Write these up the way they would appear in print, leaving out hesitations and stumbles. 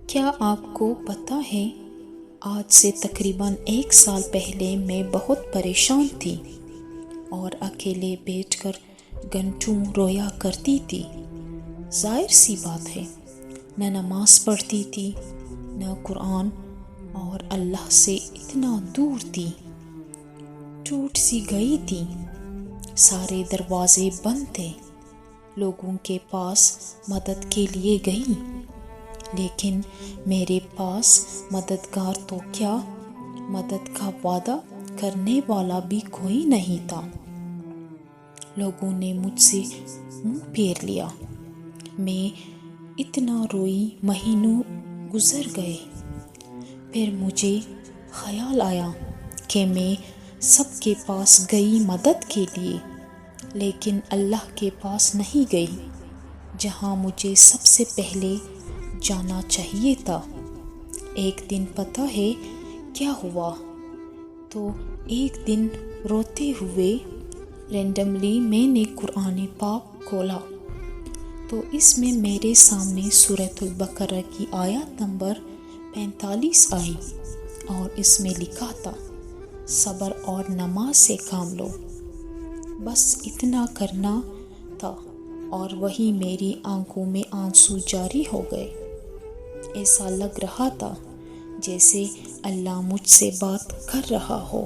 کیا آپ کو پتہ ہے آج سے تقریباً 1 سال پہلے میں بہت پریشان تھی اور اکیلے بیٹھ کر گھنٹوں رویا کرتی تھی۔ ظاہر سی بات ہے، نہ نماز پڑھتی تھی نہ قرآن، اور اللہ سے اتنا دور تھی، ٹوٹ سی گئی تھی۔ سارے دروازے بند تھے، لوگوں کے پاس مدد کے لیے گئی، لیکن میرے پاس مددگار تو کیا، مدد کا وعدہ کرنے والا بھی کوئی نہیں تھا۔ لوگوں نے مجھ سے منہ پھیر لیا۔ میں اتنا روئی، مہینوں گزر گئے۔ پھر مجھے خیال آیا کہ میں سب کے پاس گئی مدد کے لیے، لیکن اللہ کے پاس نہیں گئی، جہاں مجھے سب سے پہلے جانا چاہیے تھا۔ ایک دن پتہ ہے کیا ہوا؟ تو ایک دن روتے ہوئے رینڈملی میں نے قرآن پاک کھولا تو اس میں میرے سامنے سورۃ البقرہ کی آیت نمبر 45 آئی، اور اس میں لکھا تھا، صبر اور نماز سے کام لو۔ بس اتنا کرنا تھا، اور وہی میری آنکھوں میں آنسو جاری ہو گئے۔ ایسا لگ رہا تھا جیسے اللہ مجھ سے بات کر رہا ہو،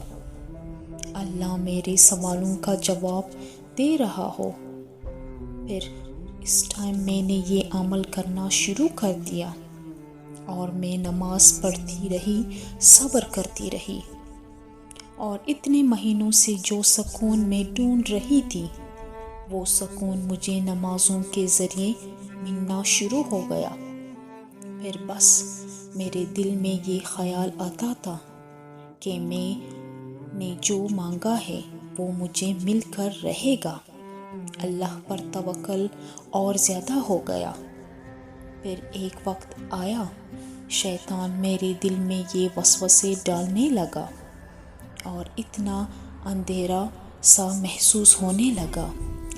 اللہ میرے سوالوں کا جواب دے رہا ہو۔ پھر اس ٹائم میں نے یہ عمل کرنا شروع کر دیا، اور میں نماز پڑھتی رہی، صبر کرتی رہی، اور اتنے مہینوں سے جو سکون میں ڈھونڈ رہی تھی، وہ سکون مجھے نمازوں کے ذریعے ملنا شروع ہو گیا۔ پھر بس میرے دل میں یہ خیال آتا تھا کہ میں نے جو مانگا ہے وہ مجھے مل کر رہے گا۔ اللہ پر توکل اور زیادہ ہو گیا۔ پھر ایک وقت آیا، شیطان میرے دل میں یہ وسوسے ڈالنے لگا، اور اتنا اندھیرا سا محسوس ہونے لگا،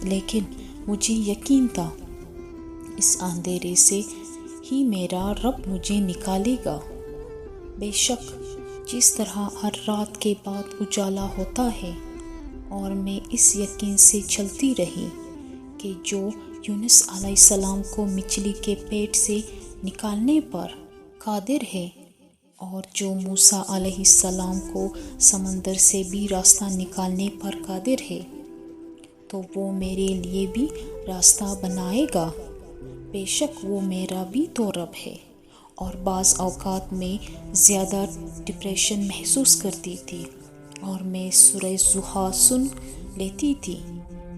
لیکن مجھے یقین تھا اس اندھیرے سے ہی میرا رب مجھے نکالے گا۔ بے شک جس طرح ہر رات کے بعد اجالا ہوتا ہے، اور میں اس یقین سے چلتی رہی کہ جو یونس علیہ السلام کو مچھلی کے پیٹ سے نکالنے پر قادر ہے، اور جو موسیٰ علیہ السلام کو سمندر سے بھی راستہ نکالنے پر قادر ہے، تو وہ میرے لیے بھی راستہ بنائے گا۔ بے شک وہ میرا بھی تو رب ہے۔ اور بعض اوقات میں زیادہ ڈپریشن محسوس کرتی تھی، اور میں سورہ ضحیٰ سن لیتی تھی۔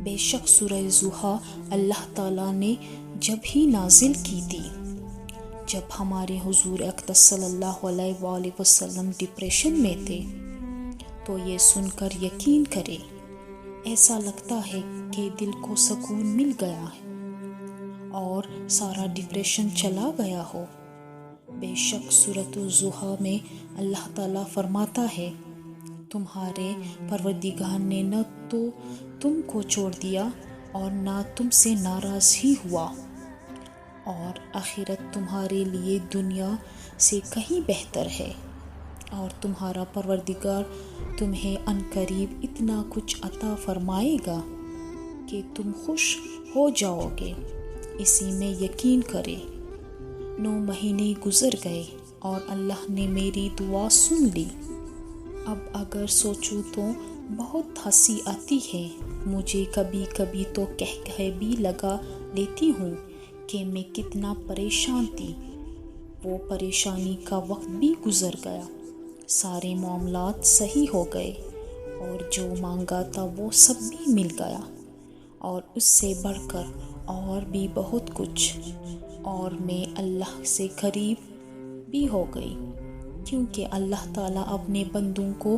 بے شک سورہ ضحیٰ اللہ تعالیٰ نے جب ہی نازل کی تھی جب ہمارے حضور اقدس صلی اللہ علیہ وآلہ وسلم ڈپریشن میں تھے، تو یہ سن کر یقین کرے، ایسا لگتا ہے کہ دل کو سکون مل گیا ہے اور سارا ڈپریشن چلا گیا ہو۔ بے شک سورۃ الضحیٰ میں اللہ تعالیٰ فرماتا ہے، تمہارے پروردگار نے نہ تو تم کو چھوڑ دیا اور نہ تم سے ناراض ہی ہوا، اور آخرت تمہارے لیے دنیا سے کہیں بہتر ہے، اور تمہارا پروردگار تمہیں عنقریب اتنا کچھ عطا فرمائے گا کہ تم خوش ہو جاؤ گے۔ اسی میں یقین کرے۔ 9 مہینے گزر گئے اور اللہ نے میری دعا سن لی۔ اب اگر سوچوں تو بہت ہنسی آتی ہے۔ مجھے کبھی کبھی تو کہہ بھی لگا لیتی ہوں کہ میں کتنا پریشان تھی۔ وہ پریشانی کا وقت بھی گزر گیا، سارے معاملات صحیح ہو گئے، اور جو مانگا تھا وہ سب بھی مل گیا، اور اس سے بڑھ کر اور بھی بہت کچھ، اور میں اللہ سے قریب بھی ہو گئی، کیونکہ اللہ تعالیٰ اپنے بندوں کو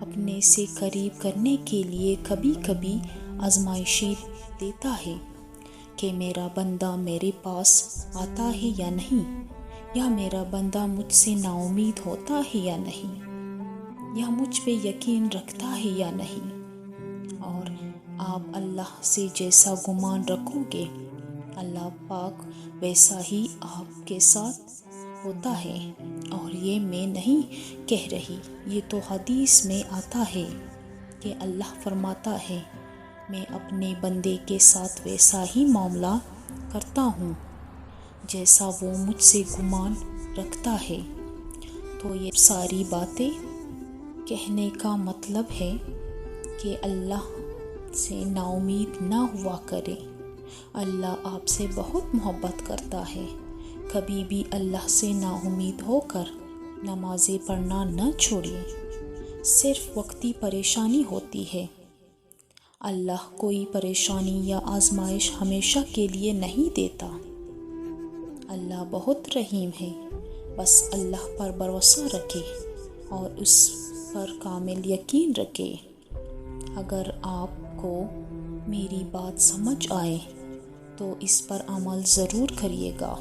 اپنے سے قریب کرنے کے لیے کبھی کبھی آزمائشیں دیتا ہے کہ میرا بندہ میرے پاس آتا ہے یا نہیں، یا میرا بندہ مجھ سے نا امید ہوتا ہے یا نہیں، یا مجھ پہ یقین رکھتا ہے یا نہیں۔ اور آپ اللہ سے جیسا گمان رکھو گے، اللہ پاک ویسا ہی آپ کے ساتھ ہوتا ہے، اور یہ میں نہیں کہہ رہی، یہ تو حدیث میں آتا ہے کہ اللہ فرماتا ہے میں اپنے بندے کے ساتھ ویسا ہی معاملہ کرتا ہوں جیسا وہ مجھ سے گمان رکھتا ہے۔ تو یہ ساری باتیں کہنے کا مطلب ہے کہ اللہ سے نا امید نہ ہوا کرے۔ اللہ آپ سے بہت محبت کرتا ہے۔ کبھی بھی اللہ سے نا امید ہو کر نمازیں پڑھنا نہ چھوڑیے۔ صرف وقتی پریشانی ہوتی ہے۔ اللہ کوئی پریشانی یا آزمائش ہمیشہ کے لیے نہیں دیتا۔ اللہ بہت رحیم ہے، بس اللہ پر بھروسہ رکھے اور اس پر کامل یقین رکھے۔ اگر آپ کو میری بات سمجھ آئے تو اس پر عمل ضرور کریے گا۔